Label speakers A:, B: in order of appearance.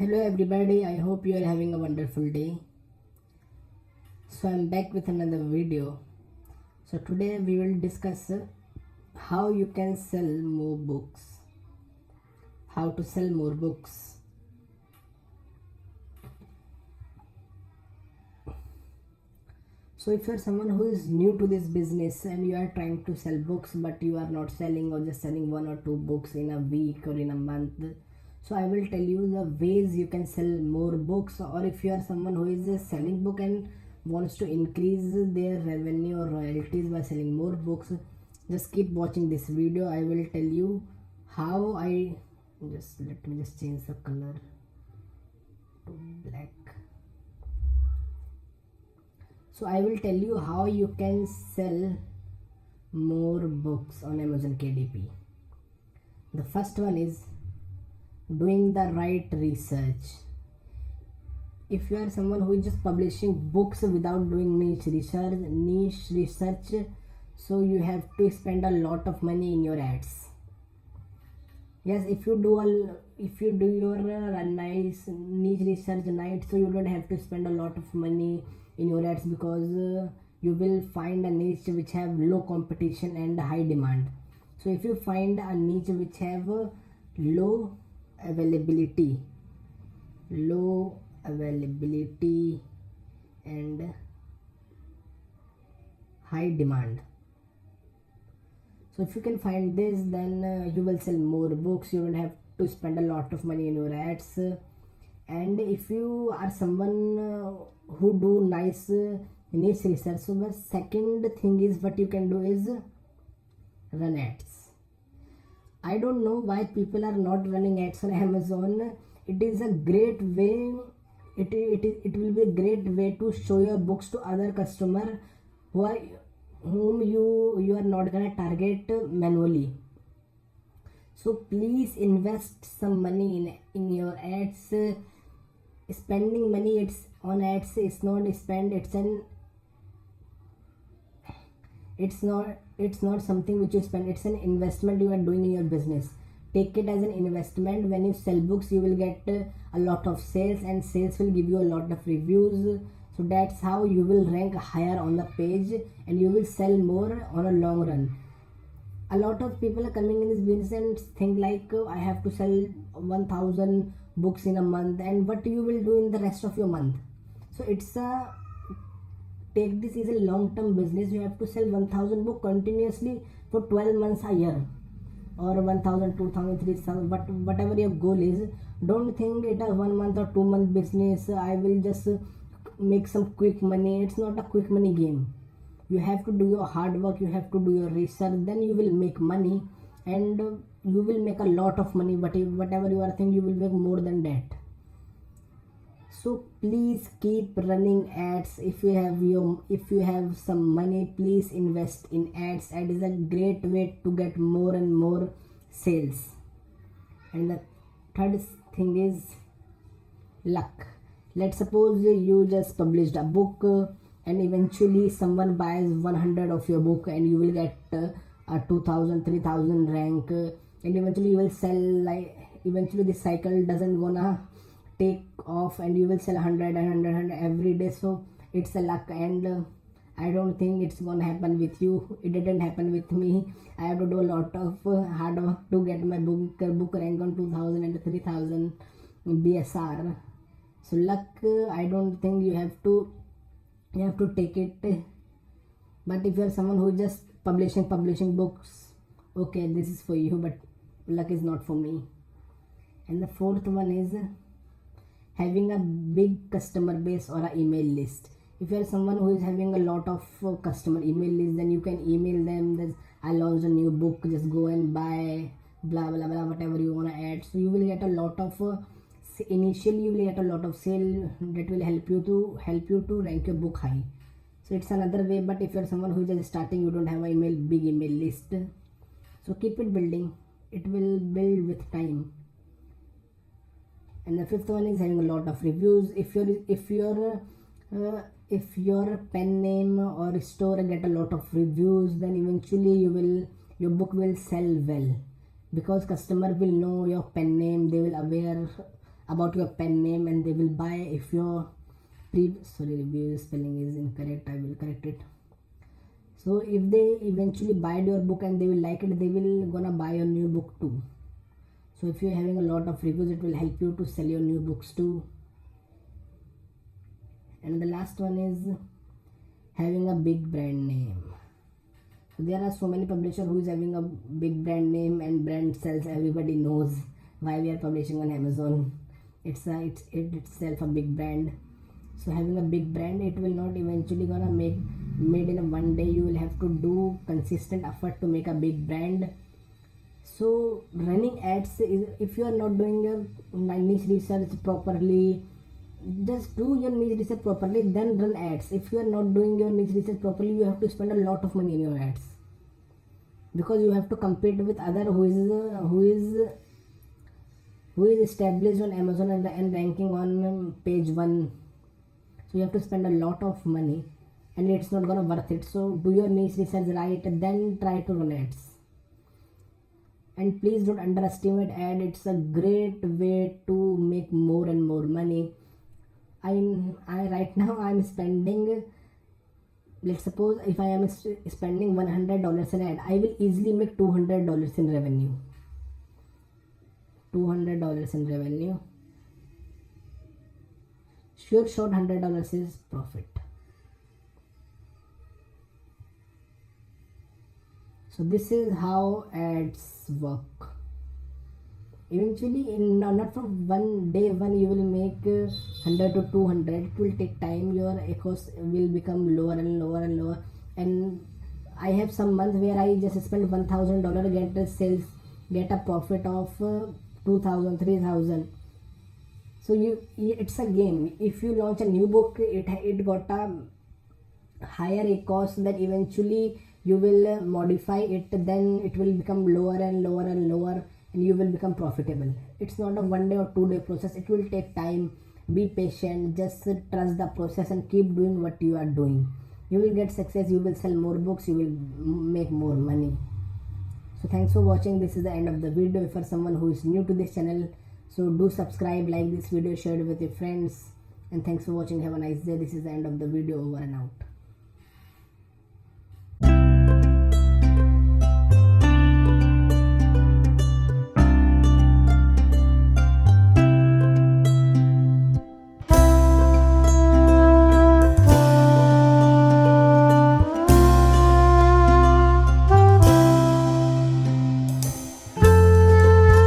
A: Hello everybody, I hope you are having a wonderful day. So I'm back with another video. So today we will discuss how you can sell more books. How to sell more books. So if you are someone who is new to this business and you are trying to sell books but you are not selling or just selling one or two books in a week or in a month, so I will tell you the ways you can sell more books. Or if you are someone who is selling book and wants to increase their revenue or royalties by selling more books, just keep watching this video. I will tell you how I let me just change the color to black. So I will tell you how you can sell more books on Amazon KDP. The first one is doing the right research. If you are someone who is just publishing books without doing niche research, so you have to spend a lot of money in your ads. Yes, if you do your nice niche research night, so you don't have to spend a lot of money in your ads, because you will find a niche which have low competition and high demand. So if you find a niche which have low availability and high demand, so if you can find this, then you will sell more books. You don't have to spend a lot of money in your ads. And if you are someone who do nice niche research, so the second thing is what you can do is run ads. I don't know why people are not running ads on Amazon. It is a great way. It will be a great way to show your books to other customer whom you are not gonna target manually. So please invest some money in your ads. Spending money on ads is not spend. It's not something which you spend. It's an investment you are doing in your business. Take it as an investment. When you sell books, you will get a lot of sales, and sales will give you a lot of reviews. So that's how you will rank higher on the page, and you will sell more on a long run. A lot of people are coming in this business and think like, I have to sell 1000 books in a month, and what you will do in the rest of your month. So take this is a long-term business. You have to sell 1000 books continuously for 12 months a year, or 1000, 2000, 3000, but whatever your goal is. Don't think it a 1 month or 2 month business. I will just make some quick money. It's not a quick money game. You have to do your hard work, you have to do your research, then you will make money, and you will make a lot of money. But whatever you are thinking, you will make more than that. So please keep running ads. If you have some money, please invest in ads. Ad is a great way to get more and more sales. And the third thing is luck. Let's suppose you just published a book, and eventually someone buys 100 of your book, and you will get a 2000, 3000 rank, and eventually you will sell. Eventually this cycle doesn't gonna take off, and you will sell 100 every day. So it's a luck, and I don't think it's gonna happen with you. It didn't happen with me. I have to do a lot of hard work to get my book rank on 2000 and 3000 BSR. So luck, I don't think you have to take it. But if you are someone who is just publishing books, okay, this is for you, but luck is not for me. And the fourth one is having a big customer base or an email list. If you are someone who is having a lot of customer email list, then you can email them, I launched a new book, just go and buy, blah blah blah, whatever you want to add. So you will get a lot of initially you will get a lot of sale that will help you to rank your book high. So it's another way. But if you're someone who is just starting, you don't have a big email list, so keep it building. It will build with time. And the fifth one is having a lot of reviews. If your pen name or store get a lot of reviews, then eventually your book will sell well, because customer will know your pen name. They will about your pen name, and they will buy. If your review spelling is incorrect, I will correct it. So if they eventually buy your book and they will like it, they will gonna buy your new book too. So if you're having a lot of reviews, it will help you to sell your new books too. And the last one is having a big brand name. So there are so many publishers who is having a big brand name, and brand sells. Everybody knows why we are publishing on Amazon. It's itself a big brand. So having a big brand, it will not eventually gonna made in a one day. You will have to do consistent effort to make a big brand. So running ads is, if you are not doing your niche research properly, just do your niche research properly, then run ads. If you are not doing your niche research properly, you have to spend a lot of money in your ads, because you have to compete with other who is established on Amazon and ranking on page 1. So you have to spend a lot of money, and it's not gonna worth it. So do your niche research right, then try to run ads. And please don't underestimate ad. It's a great way to make more and more money. I right now I'm spending, let's suppose if I am spending $100 in ad, I will easily make $200 in revenue. $200 in revenue. Sure shot $100 is profit. So this is how ads work. Eventually, not from one day one you will make 100 to 200. It will take time. Your cost will become lower and lower and lower. And I have some months where I just spend $1,000, get a sales, get a profit of 2,000, 3,000. So it's a game. If you launch a new book, it got a higher cost, then eventually you will modify it, then it will become lower and lower and lower, and you will become profitable. It's not a 1 day or 2 day process. It will take time. Be patient, just trust the process and keep doing what you are doing. You will get success, you will sell more books, you will make more money. So thanks for watching. This is the end of the video. For someone who is new to this channel, so do subscribe, like this video, share it with your friends, and thanks for watching. Have a nice day. This is the end of the video. Over and out.